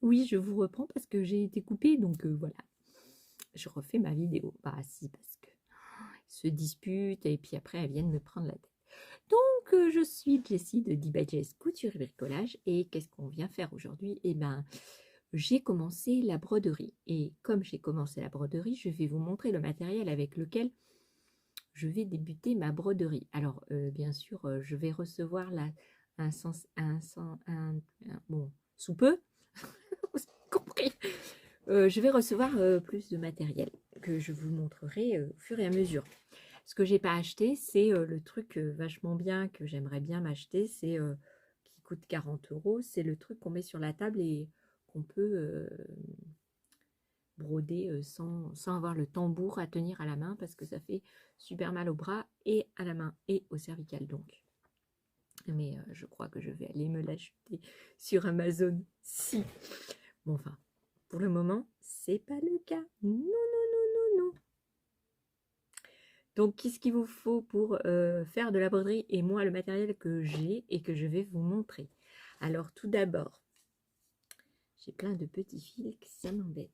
Oui, je vous reprends parce que j'ai été coupée, donc voilà. Je refais ma vidéo. Bah si, parce que ils se disputent et puis après elles viennent me prendre la tête. Donc je suis Jessie de DBJS Couture et Bricolage et qu'est-ce qu'on vient faire aujourd'hui? Eh ben, j'ai commencé la broderie et comme j'ai commencé la broderie, je vais vous montrer le matériel avec lequel je vais débuter ma broderie. Alors bien sûr, je vais recevoir bon, sous peu, vous avez compris. Je vais recevoir plus de matériel que je vous montrerai au fur et à mesure. Ce que j'ai pas acheté, c'est le truc vachement bien que j'aimerais bien m'acheter, c'est qui coûte 40 euros. C'est le truc qu'on met sur la table et qu'on peut broder sans avoir le tambour à tenir à la main parce que ça fait super mal au bras et à la main et au cervical donc. Mais je crois que je vais aller me l'acheter sur Amazon. Si. Bon, enfin, pour le moment, c'est pas le cas. Non, non, non, non, non. Donc, qu'est-ce qu'il vous faut pour faire de la broderie? Et moi, le matériel que j'ai et que je vais vous montrer. Alors, tout d'abord, j'ai plein de petits fils que ça m'embête.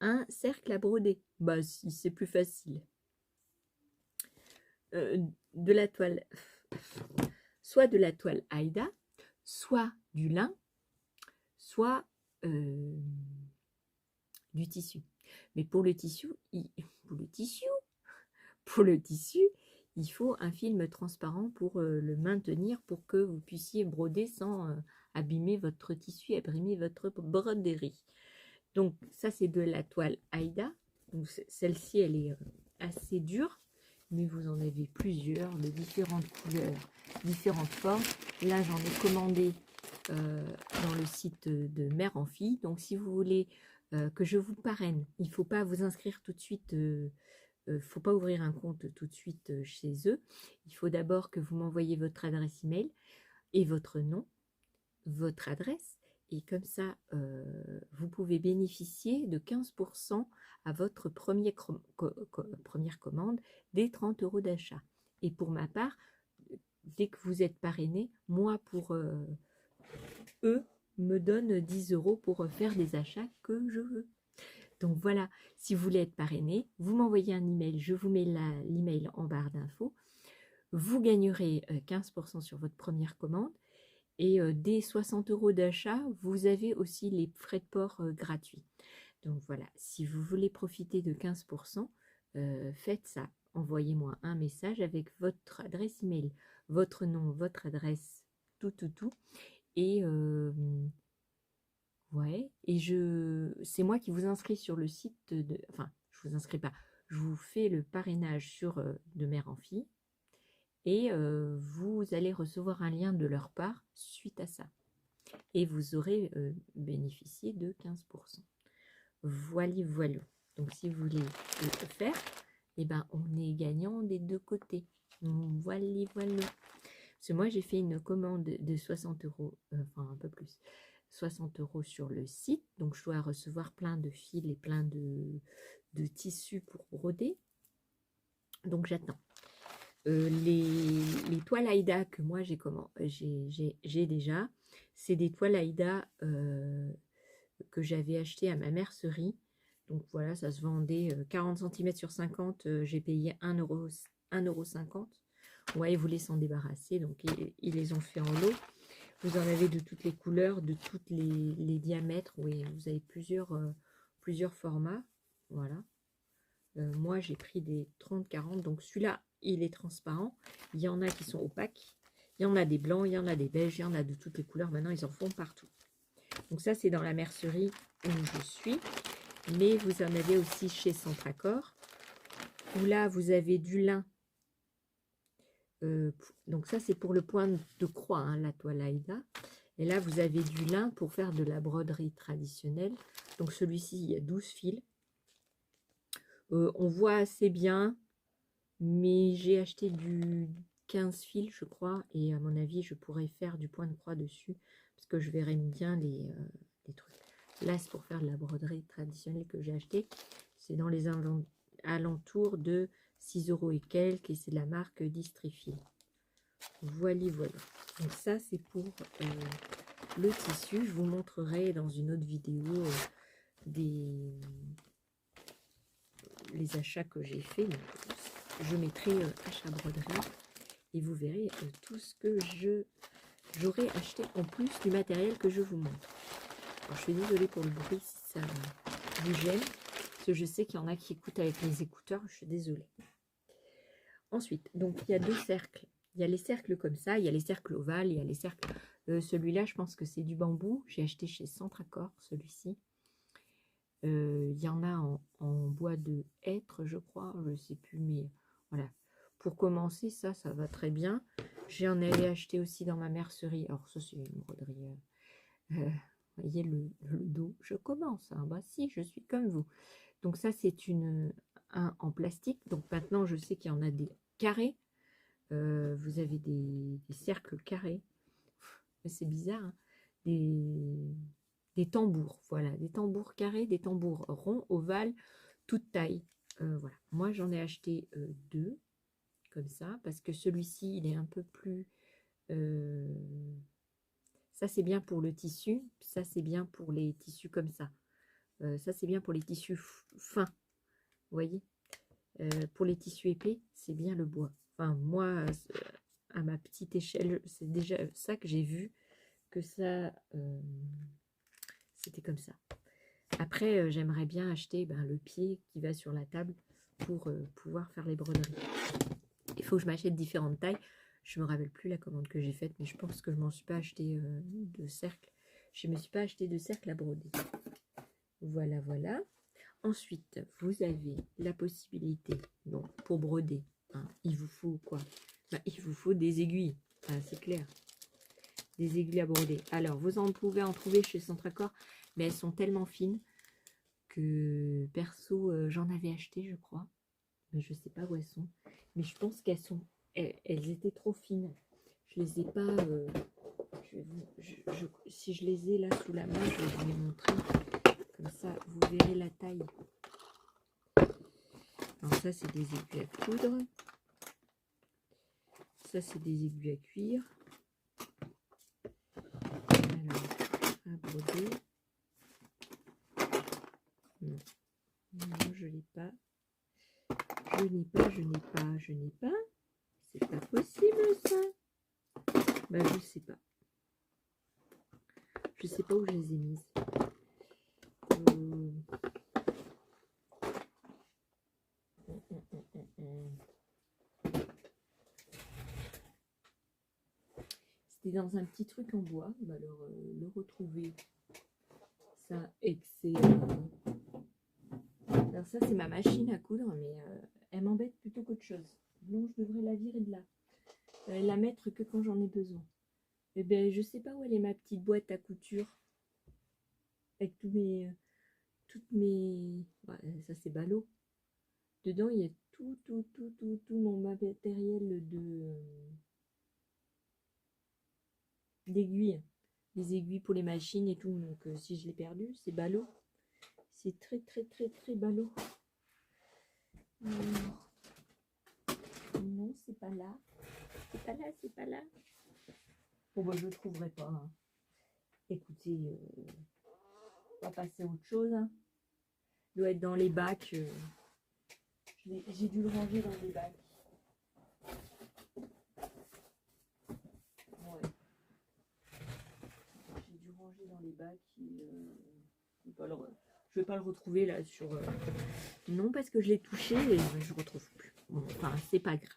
Un cercle à broder. Bah, si, c'est plus facile. De la toile, soit de la toile Aïda, soit du lin, soit du tissu. Mais pour le tissu, pour le tissu, il faut un film transparent pour le maintenir, pour que vous puissiez broder sans abîmer votre tissu, abîmer votre broderie. Donc ça, c'est de la toile Aïda. Celle-ci, elle est assez dure, mais vous en avez plusieurs de différentes couleurs, différentes formes. Là, j'en ai commandé dans le site de Mère en Fille. Donc si vous voulez que je vous parraine, il ne faut pas vous inscrire tout de suite, faut pas ouvrir un compte tout de suite chez eux. Il faut d'abord que vous m'envoyiez votre adresse email et votre nom, votre adresse. Et comme ça, vous pouvez bénéficier de 15% à votre première commande des 30 euros d'achat. Et pour ma part, dès que vous êtes parrainé, moi, pour eux, me donnent 10 euros pour faire des achats que je veux. Donc voilà, si vous voulez être parrainé, vous m'envoyez un email, je vous mets l'email en barre d'infos. Vous gagnerez 15% sur votre première commande. Et dès 60 euros d'achat, vous avez aussi les frais de port gratuits. Donc voilà, si vous voulez profiter de 15%, faites ça. Envoyez-moi un message avec votre adresse email, votre nom, votre adresse, tout. Et ouais, et c'est moi qui vous inscris sur le site enfin, je vous inscris pas, je vous fais le parrainage sur de Mère en Fille. Et vous allez recevoir un lien de leur part suite à ça. Et vous aurez bénéficié de 15%. Voilà. Donc si vous voulez le faire, eh ben, on est gagnant des deux côtés. Voilà. Parce que moi, j'ai fait une commande de 60 euros, enfin un peu plus, 60 euros sur le site. Donc je dois recevoir plein de fils et plein de tissus pour broder. Donc j'attends. Les toiles Aïda que moi j'ai déjà, c'est des toiles Aïda que j'avais acheté à ma mercerie. Donc voilà, ça se vendait 40 cm sur 50, j'ai payé 1,50 €. Ouais, ils voulaient s'en débarrasser, donc ils les ont fait en lot. Vous en avez de toutes les couleurs, de tous les diamètres. Oui, vous avez plusieurs formats. Voilà. Moi, j'ai pris des 30-40. Donc celui-là, il est transparent. Il y en a qui sont opaques. Il y en a des blancs, il y en a des beiges, il y en a de toutes les couleurs. Maintenant, ils en font partout. Donc ça, c'est dans la mercerie où je suis. Mais vous en avez aussi chez Centracor, où là, vous avez du lin. Donc ça, c'est pour le point de croix, hein, la toile Aïda. Et là, vous avez du lin pour faire de la broderie traditionnelle. Donc celui-ci, il y a 12 fils. On voit assez bien, mais j'ai acheté du 15 fils, je crois. Et à mon avis, je pourrais faire du point de croix dessus, parce que je verrai bien les trucs. Là, c'est pour faire de la broderie traditionnelle que j'ai acheté. C'est dans les alentours de 6 euros et quelques, et c'est de la marque Distrifil. Voilà. Donc ça, c'est pour le tissu. Je vous montrerai dans une autre vidéo les achats que j'ai fait. Je mettrai achat broderie et vous verrez tout ce que j'aurais acheté en plus du matériel que je vous montre. Alors, je suis désolée pour le bruit si ça vous gêne, parce que je sais qu'il y en a qui écoutent avec les écouteurs, je suis désolée. Ensuite, donc il y a 2 cercles. Il y a les cercles comme ça, il y a les cercles ovales, il y a les cercles... celui-là, je pense que c'est du bambou. J'ai acheté chez Centracor, celui-ci. Il y en a en bois de hêtre, je crois, je ne sais plus, mais voilà. Pour commencer, ça va très bien. J'en avais acheté aussi dans ma mercerie. Alors ça, c'est une broderie. Vous voyez le dos, je commence. Hein. Bah si, je suis comme vous. Donc ça, c'est un en plastique. Donc maintenant, je sais qu'il y en a des carrés. Vous avez des cercles carrés. C'est bizarre. Hein. Des tambours. Voilà, des tambours carrés, des tambours ronds, ovales, toute taille. Voilà. Moi, j'en ai acheté 2 comme ça parce que celui-ci, il est un peu plus... ça, c'est bien pour le tissu. Ça, c'est bien pour les tissus comme ça. Ça, c'est bien pour les tissus fins. Vous voyez, pour les tissus épais, c'est bien le bois. Enfin, moi, à ma petite échelle, c'est déjà ça que j'ai vu, que ça, c'était comme ça. Après, j'aimerais bien acheter le pied qui va sur la table pour pouvoir faire les broderies. Il faut que je m'achète différentes tailles. Je ne me rappelle plus la commande que j'ai faite, mais je pense que je ne m'en suis pas acheté de cercle. Je ne me suis pas acheté de cercle à broder. Voilà, voilà. Ensuite, vous avez la possibilité, donc pour broder, hein, il vous faut quoi? Il vous faut des aiguilles, c'est clair. Des aiguilles à broder. Alors, vous en pouvez en trouver chez Centracor, mais elles sont tellement fines que perso, j'en avais acheté, je crois. Mais je ne sais pas où elles sont. Mais je pense qu'elles sont, elles étaient trop fines. Je les ai pas. Si je les ai là sous la main, je vais vous les montrer. Comme ça, vous verrez la taille. Alors ça, c'est des aiguilles à coudre. Ça, c'est des aiguilles à cuire. Alors, à broder. Non, non, je l'ai pas. Je n'ai pas, je n'ai pas, je n'ai pas. C'est pas possible, ça. Je sais pas. Je sais pas où je les ai mises. C'était dans un petit truc en bois. Alors, le retrouver, ça, et que c'est... Alors ça, c'est ma machine à coudre, mais elle m'embête plutôt qu'autre chose. Donc, je devrais la virer de là. La mettre que quand j'en ai besoin. Eh bien, je sais pas où elle est, ma petite boîte à couture. Avec toutes mes... Ouais, ça, c'est ballot. Dedans, il y a tout mon matériel d'aiguilles. Les aiguilles pour les machines et tout. Donc, si je l'ai perdu, c'est ballot. C'est très ballot. Non, c'est pas là. C'est pas là, c'est pas là. Bon, je ne trouverai pas. Hein. Écoutez, on va passer à autre chose. Hein. Il doit être dans les bacs. J'ai dû le ranger dans les bacs. Ouais. J'ai dû ranger dans les bacs. Je vais pas le retrouver là sur... Non, parce que je l'ai touché et je ne retrouve plus. Bon, enfin, c'est pas grave.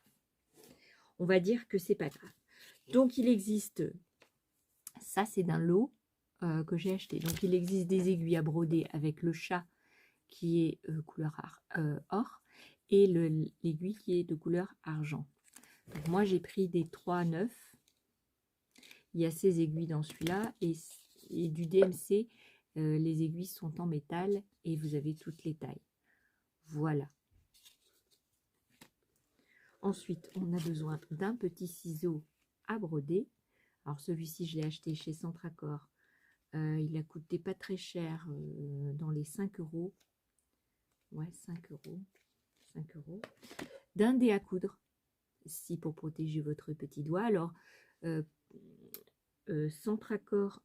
On va dire que c'est pas grave. Donc, il existe... Ça, c'est d'un lot que j'ai acheté. Donc, il existe des aiguilles à broder avec le chat qui est couleur or et l'aiguille qui est de couleur argent. Donc, moi, j'ai pris des 3,9. Il y a 16 aiguilles dans celui-là et du DMC, les aiguilles sont en métal et vous avez toutes les tailles. Voilà. Ensuite, on a besoin d'un petit ciseau à broder. Alors, celui-ci, je l'ai acheté chez Centracor. Il a coûté pas très cher, dans les 5 €. Ouais, 5 €. 5 €. D'un dé à coudre, si pour protéger votre petit doigt. Alors, Centracor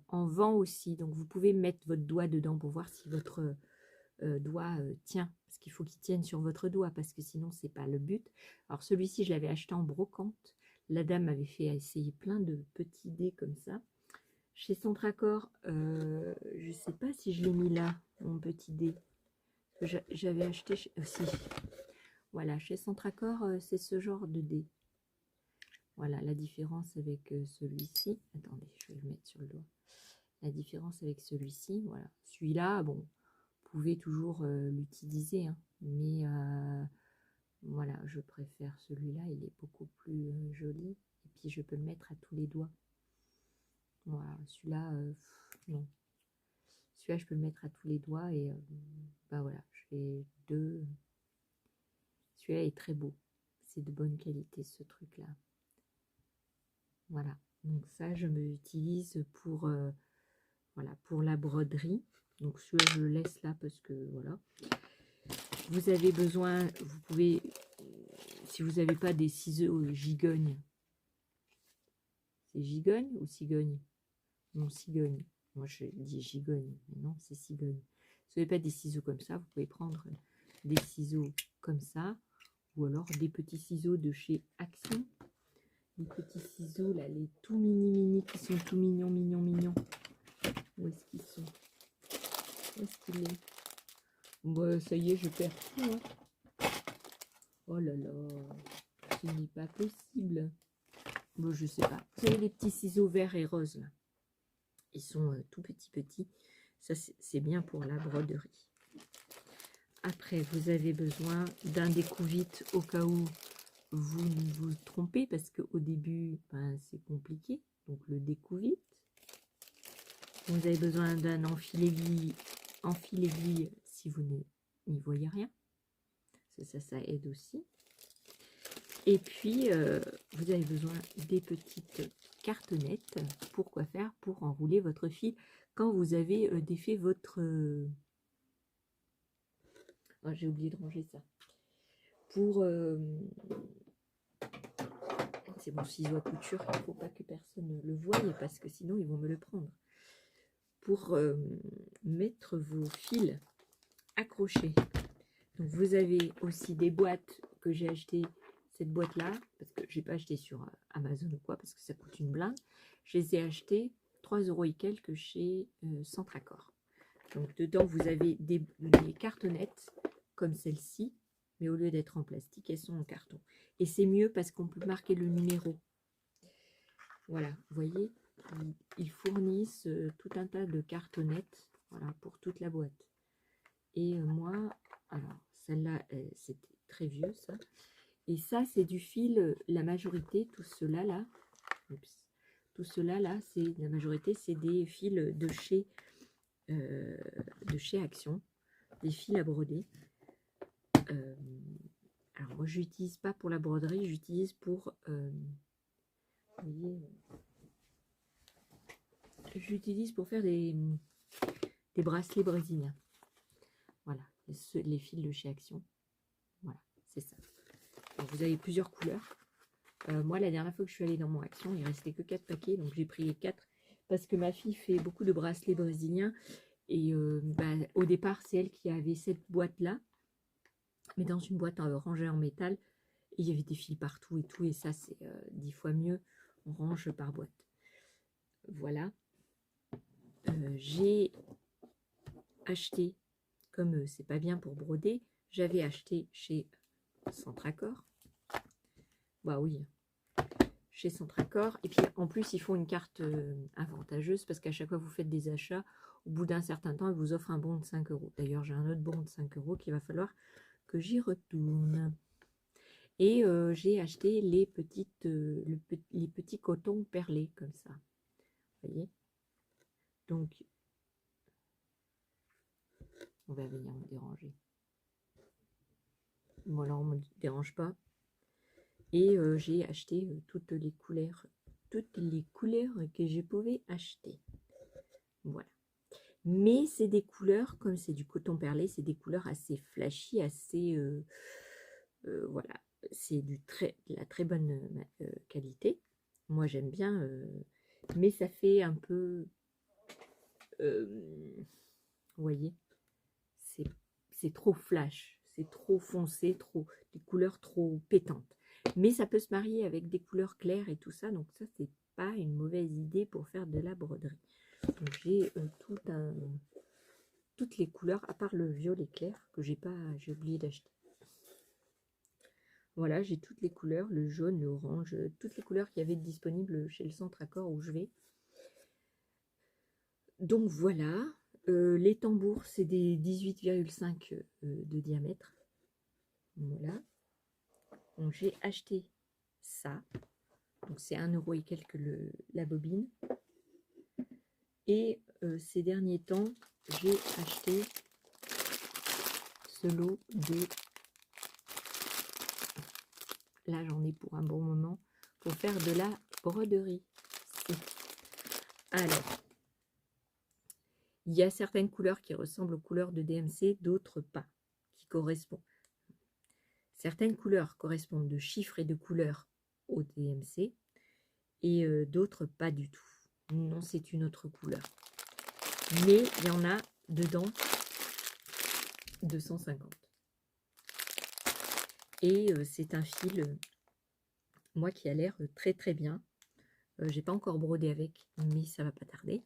en vent aussi. Donc vous pouvez mettre votre doigt dedans pour voir si votre doigt tient. Parce qu'il faut qu'il tienne sur votre doigt, parce que sinon c'est pas le but. Alors celui-ci, je l'avais acheté en brocante. La dame m'avait fait essayer plein de petits dés comme ça. Chez Centracor, je sais pas si je l'ai mis là, mon petit dé. J'avais acheté aussi. Voilà, chez Centracor, c'est ce genre de dé. Voilà, la différence avec celui-ci. Attendez, je vais le mettre sur le doigt. La différence avec celui-ci, voilà. Celui-là, bon, vous pouvez toujours l'utiliser, hein, mais voilà, je préfère celui-là, il est beaucoup plus joli. Et puis, je peux le mettre à tous les doigts. Voilà, celui-là, non. Celui-là, je peux le mettre à tous les doigts et bah voilà, je fais deux. Celui-là est très beau. C'est de bonne qualité, ce truc-là. Voilà, donc ça, je me utilise pour, voilà, pour la broderie. Donc celui-là, je le laisse là parce que, voilà. Vous avez besoin, vous pouvez, si vous n'avez pas des ciseaux gigogne, c'est gigogne ou cigogne? Non, cigogne. Moi, je dis gigogne, mais non, c'est cigogne. Si vous n'avez pas des ciseaux comme ça, vous pouvez prendre des ciseaux comme ça, ou alors des petits ciseaux de chez Action. Les petits ciseaux, là, les tout mini qui sont tout mignons, mignons, mignons. Où est-ce qu'ils sont? Où est-ce qu'il est? Bah, ça y est, je perds tout, hein. Oh là là, ce n'est pas possible. Bon, je sais pas. Vous avez les petits ciseaux verts et roses, là. Ils sont tout petits. Ça, c'est bien pour la broderie. Après, vous avez besoin d'un découvite au cas où vous vous trompez, parce qu'au début, ben, c'est compliqué. Donc, le découvite. Vous avez besoin d'un enfile-aiguille si vous n'y voyez rien. Ça aide aussi. Et puis, vous avez besoin des petites cartonnettes. Pour quoi faire? Pour enrouler votre fil quand vous avez défait votre... Oh, j'ai oublié de ranger ça. Pour... c'est mon ciseau à couture, il ne faut pas que personne le voie parce que sinon ils vont me le prendre. Pour mettre vos fils accrochés. Donc vous avez aussi des boîtes que j'ai achetées, cette boîte là, parce que j'ai pas acheté sur Amazon ou quoi, parce que ça coûte une blinde. Je les ai achetées 3 € et quelques chez Centracor. Donc dedans vous avez des cartonnettes comme celle-ci, mais au lieu d'être en plastique, elles sont en carton. Et c'est mieux parce qu'on peut marquer le numéro. Voilà, vous voyez, ils fournissent tout un tas de cartonnettes, voilà, pour toute la boîte. Et moi, alors celle-là, c'était très vieux ça. Et ça, c'est du fil, la majorité, tout cela là, oups, tout cela là, c'est la majorité, c'est des fils de chez Action, des fils à broder. Alors moi, je n'utilise pas pour la broderie, j'utilise pour, vous voyez, j'utilise pour faire des bracelets brésiliens. Voilà, les fils de chez Action. Voilà, c'est ça. Donc, vous avez plusieurs couleurs. Moi, la dernière fois que je suis allée dans mon Action, il restait que 4 paquets. Donc, j'ai pris les 4 parce que ma fille fait beaucoup de bracelets brésiliens. Et bah, au départ, c'est elle qui avait cette boîte-là. Mais dans une boîte rangée en métal. Et il y avait des fils partout et tout. Et ça, c'est 10 fois mieux. On range par boîte. Voilà. J'ai acheté, comme c'est pas bien pour broder, j'avais acheté chez Centracor. Bah oui, chez Centracor. Et puis en plus, ils font une carte avantageuse parce qu'à chaque fois que vous faites des achats, au bout d'un certain temps, ils vous offrent un bon de 5 €. D'ailleurs, j'ai un autre bon de 5 € qu'il va falloir que j'y retourne. Et j'ai acheté les petits cotons perlés comme ça. Vous voyez? Donc, on va venir me déranger. Bon, alors on ne me dérange pas. Et j'ai acheté toutes les couleurs que je pouvais acheter. Voilà. Mais c'est des couleurs, comme c'est du coton perlé, c'est des couleurs assez flashy, assez... voilà. C'est de la très bonne qualité. Moi, j'aime bien. Mais ça fait un peu vous voyez, c'est trop flash, c'est trop foncé, des couleurs trop pétantes. Mais ça peut se marier avec des couleurs claires et tout ça, donc ça, c'est pas une mauvaise idée pour faire de la broderie. Donc j'ai toutes les couleurs, à part le violet clair, que j'ai oublié d'acheter. Voilà, j'ai toutes les couleurs, le jaune, le orange, toutes les couleurs qu'il y avait disponibles chez le centre Accor où je vais. Donc voilà, les tambours, c'est des 18,5 de diamètre. Voilà. Donc j'ai acheté ça. Donc c'est 1 € et quelques la bobine. Et ces derniers temps, j'ai acheté ce lot de... Là, j'en ai pour un bon moment pour faire de la broderie. Alors, il y a certaines couleurs qui ressemblent aux couleurs de DMC, d'autres pas, qui correspondent. Certaines couleurs correspondent de chiffres et de couleurs au DMC et d'autres pas du tout. Non, c'est une autre couleur. Mais il y en a dedans 250. Et c'est un fil, moi, qui a l'air très très bien. J'ai pas encore brodé avec, mais ça va pas tarder.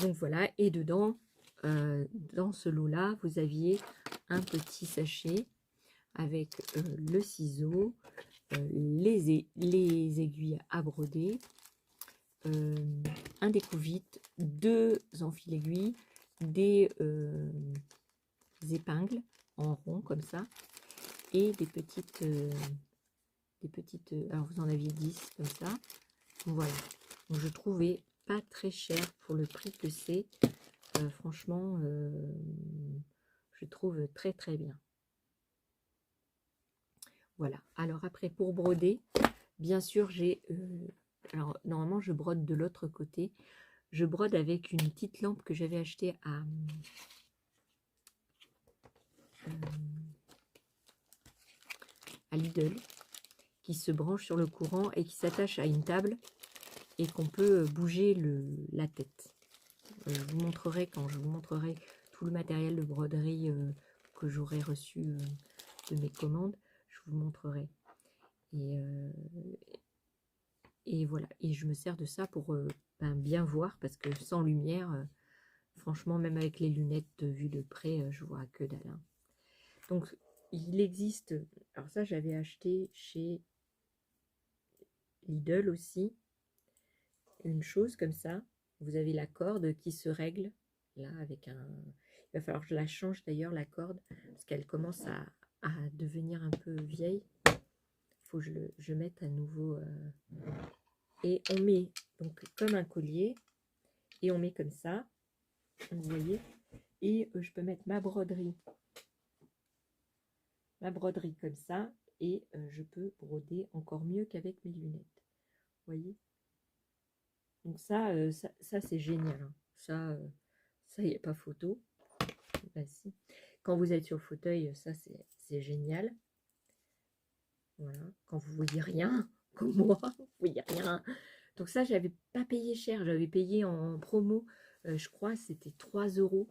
Donc voilà, et dedans, dans ce lot-là, vous aviez un petit sachet avec le ciseau, les aiguilles à broder, un découvite, 2 enfile-aiguilles, des épingles en rond comme ça, et des petites, alors vous en aviez 10 comme ça. Voilà, donc je trouvais pas très cher pour le prix que c'est. Franchement, je trouve très très bien. Voilà, alors après pour broder, bien sûr j'ai, alors normalement je brode de l'autre côté, je brode avec une petite lampe que j'avais achetée à Lidl, qui se branche sur le courant et qui s'attache à une table et qu'on peut bouger la tête. Je vous montrerai quand je vous montrerai tout le matériel de broderie que j'aurai reçu de mes commandes, je vous montrerai. Et voilà, et je me sers de ça pour bien voir, parce que sans lumière, franchement, même avec les lunettes de vue de près, je vois que dalle. Hein. Donc, il existe, alors ça, j'avais acheté chez Lidl aussi, une chose comme ça. Vous avez la corde qui se règle, là, avec un... Il va falloir que je la change d'ailleurs, la corde, parce qu'elle commence à devenir un peu vieille. Il faut que je mette à nouveau... Et on met donc comme un collier, et on met comme ça, vous voyez, et je peux mettre ma broderie comme ça, et je peux broder encore mieux qu'avec mes lunettes, vous voyez. Donc ça, ça c'est génial, hein. Ça, il n'y a pas photo. Ben, si. Quand vous êtes sur le fauteuil, ça c'est génial. Voilà, quand vous voyez rien, comme moi, vous voyez rien. Donc ça, j'avais pas payé cher, j'avais payé en promo, je crois c'était 3 €.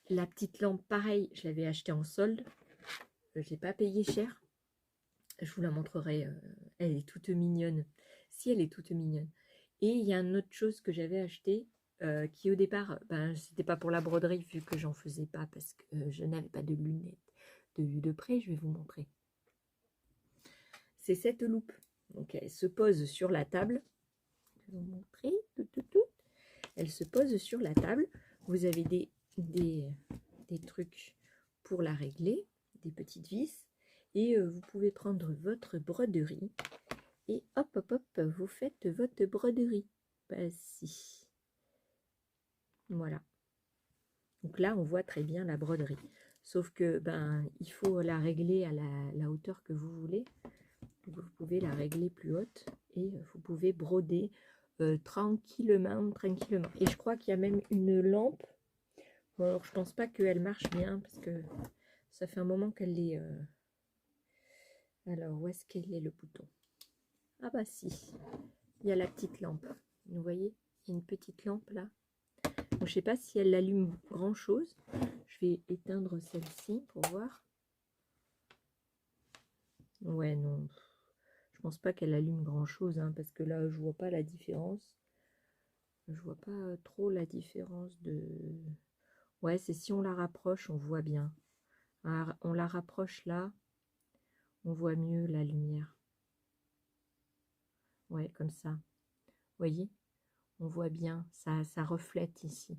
La petite lampe, pareil, je l'avais achetée en solde, je n'ai pas payé cher. Je vous la montrerai, elle est toute mignonne. Si, elle est toute mignonne. Et il y a une autre chose que j'avais acheté, qui au départ, ben, c'était pas pour la broderie, vu que j'en faisais pas, parce que je n'avais pas de lunettes de vue de près, je vais vous montrer. C'est cette loupe. Donc elle se pose sur la table. Je vais vous montrer. Elle se pose sur la table. Vous avez des trucs pour la régler, des petites vis. Et vous pouvez prendre votre broderie. Et hop, hop, hop, vous faites votre broderie. Bah si. Voilà. Donc là, on voit très bien la broderie. Sauf que ben, il faut la régler à la hauteur que vous voulez. Donc, vous pouvez la régler plus haute et vous pouvez broder tranquillement, tranquillement. Et je crois qu'il y a même une lampe. Bon, alors, je pense pas qu'elle marche bien parce que ça fait un moment qu'elle est... Alors, où est-ce qu'elle est le bouton? Ah bah si, il y a la petite lampe, vous voyez? Il y a une petite lampe là. Bon, je ne sais pas si elle allume grand chose. Je vais éteindre celle-ci pour voir. Ouais, non. Je pense pas qu'elle allume grand chose, hein, parce que là, je vois pas la différence. Je vois pas trop la différence de... Ouais, c'est si on la rapproche, on voit bien. Alors, on la rapproche là, on voit mieux la lumière. Ouais, comme ça. Vous voyez? On voit bien, ça reflète ici.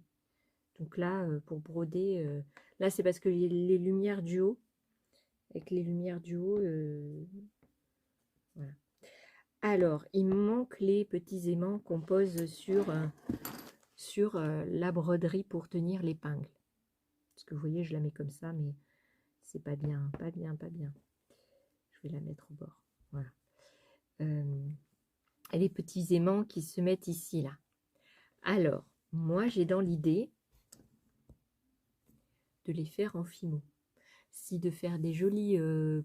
Donc là, pour broder, là c'est parce que les lumières du haut, avec les lumières du haut, voilà. Alors, il me manque les petits aimants qu'on pose sur la broderie pour tenir l'épingle. Parce que vous voyez, je la mets comme ça, mais c'est pas bien, pas bien, pas bien. Je vais la mettre au bord. Voilà. Et les petits aimants qui se mettent ici, là. Alors, moi, j'ai dans l'idée de les faire en fimo. Si de faire des jolis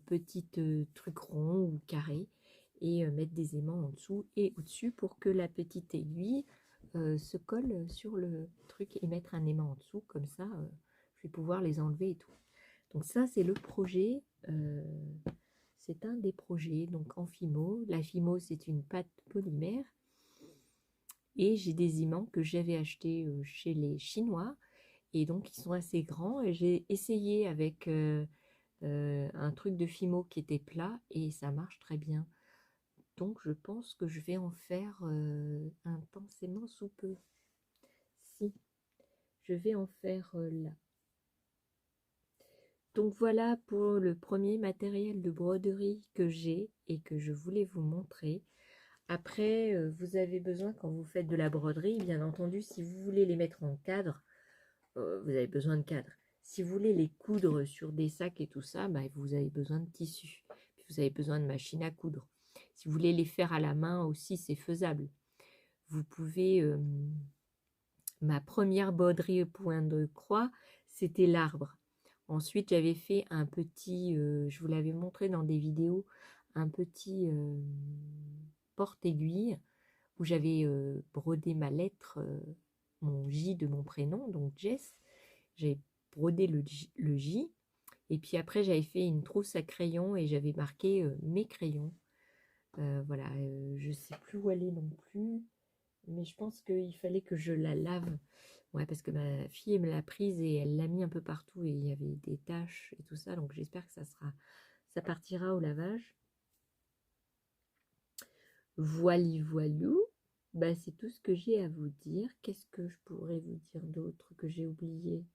petites trucs ronds ou carrés et mettre des aimants en dessous et au-dessus pour que la petite aiguille se colle sur le truc et mettre un aimant en dessous. Comme ça, je vais pouvoir les enlever et tout. Donc ça, c'est le projet. C'est un des projets. Donc en fimo. La fimo, c'est une pâte polymère. Et j'ai des aimants que j'avais achetés chez les Chinois. Et donc, ils sont assez grands. Et j'ai essayé avec un truc de fimo qui était plat. Et ça marche très bien. Donc, je pense que je vais en faire intensément sous peu. Si, je vais en faire là. Donc, voilà pour le premier matériel de broderie que j'ai et que je voulais vous montrer. Après, vous avez besoin, quand vous faites de la broderie, bien entendu, si vous voulez les mettre en cadre, vous avez besoin de cadre. Si vous voulez les coudre sur des sacs et tout ça, bah, vous avez besoin de tissu. Puis vous avez besoin de machine à coudre. Si vous voulez les faire à la main aussi, c'est faisable. Vous pouvez... ma première broderie au point de croix, c'était l'arbre. Ensuite, j'avais fait un petit... je vous l'avais montré dans des vidéos, un petit porte-aiguille où j'avais brodé ma lettre, mon J de mon prénom, donc Jess. J'avais brodé le J, et puis après j'avais fait une trousse à crayons et j'avais marqué mes crayons. Voilà, je sais plus où elle est non plus, mais je pense qu'il fallait que je la lave. Ouais, parce que ma fille me l'a prise et elle l'a mis un peu partout et il y avait des taches et tout ça, donc j'espère que ça partira au lavage. Voilou. Bah, c'est tout ce que j'ai à vous dire. Qu'est-ce que je pourrais vous dire d'autre que j'ai oublié?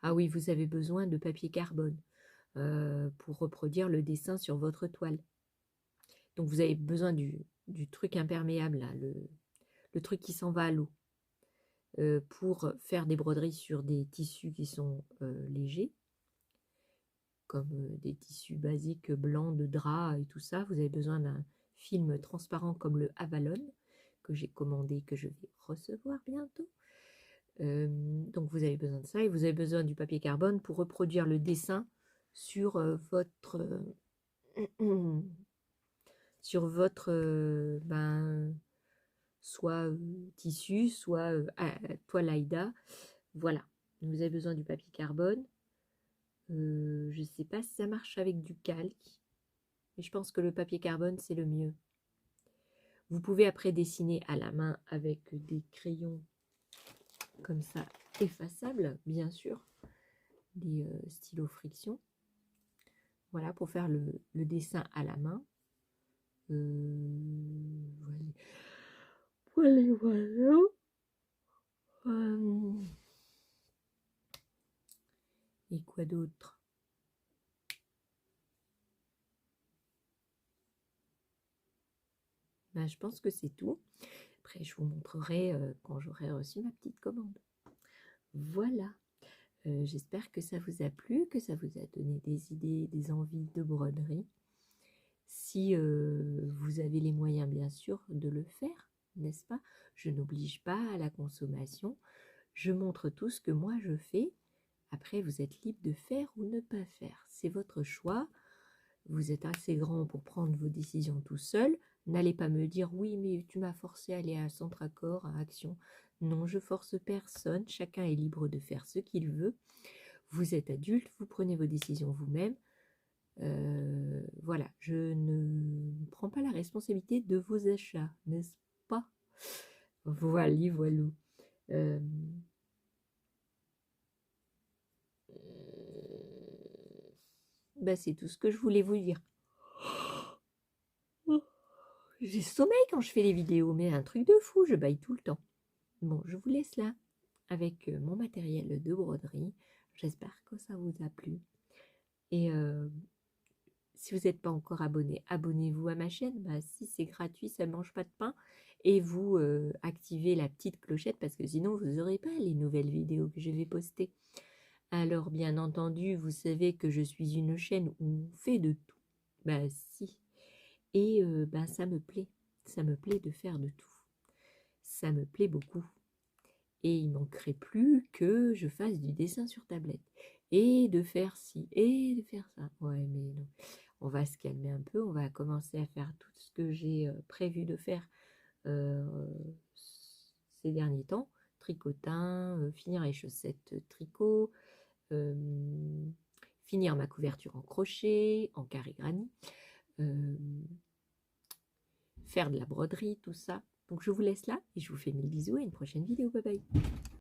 Ah oui, vous avez besoin de papier carbone pour reproduire le dessin sur votre toile. Donc vous avez besoin du truc imperméable, là, le truc qui s'en va à l'eau, pour faire des broderies sur des tissus qui sont légers, comme des tissus basiques blancs de drap et tout ça. Vous avez besoin d'un film transparent comme le Avalon, que j'ai commandé, que je vais recevoir bientôt. Donc vous avez besoin de ça et vous avez besoin du papier carbone pour reproduire le dessin sur votre soit tissu, soit toile Aïda. Voilà, vous avez besoin du papier carbone. Je ne sais pas si ça marche avec du calque, mais je pense que le papier carbone c'est le mieux. Vous pouvez après dessiner à la main avec des crayons comme ça, effaçables bien sûr, des stylos friction. Voilà, pour faire le dessin à la main. Voilà. Et quoi d'autre? Ben, je pense que c'est tout. Après, je vous montrerai quand j'aurai reçu ma petite commande. Voilà. J'espère que ça vous a plu, que ça vous a donné des idées, des envies de broderie. Si vous avez les moyens, bien sûr, de le faire, n'est-ce pas? Je n'oblige pas à la consommation. Je montre tout ce que moi je fais. Après, vous êtes libre de faire ou ne pas faire. C'est votre choix. Vous êtes assez grand pour prendre vos décisions tout seul. N'allez pas me dire, oui, mais tu m'as forcé à aller à Centre-Accord, à Action. Non, je force personne. Chacun est libre de faire ce qu'il veut. Vous êtes adulte, vous prenez vos décisions vous-même. Voilà, je ne prends pas la responsabilité de vos achats, n'est-ce pas? Voilà, voilou. Bah, c'est tout ce que je voulais vous dire. J'ai sommeil quand je fais les vidéos, mais un truc de fou, je baille tout le temps. Bon, je vous laisse là avec mon matériel de broderie. J'espère que ça vous a plu. Et si vous n'êtes pas encore abonné, abonnez-vous à ma chaîne. Bah, si c'est gratuit, ça ne mange pas de pain. Et vous activez la petite clochette parce que sinon vous n'aurez pas les nouvelles vidéos que je vais poster. Alors bien entendu, vous savez que je suis une chaîne où on fait de tout. Bah si. Et ben ça me plaît. Ça me plaît de faire de tout. Ça me plaît beaucoup. Et il manquerait plus que je fasse du dessin sur tablette. Et de faire ci, et de faire ça. Ouais, mais non. On va se calmer un peu. On va commencer à faire tout ce que j'ai prévu de faire ces derniers temps. Tricotin, finir les chaussettes tricot, finir ma couverture en crochet, en carré granit, faire de la broderie, tout ça. Donc je vous laisse là et je vous fais mille bisous et une prochaine vidéo. Bye bye.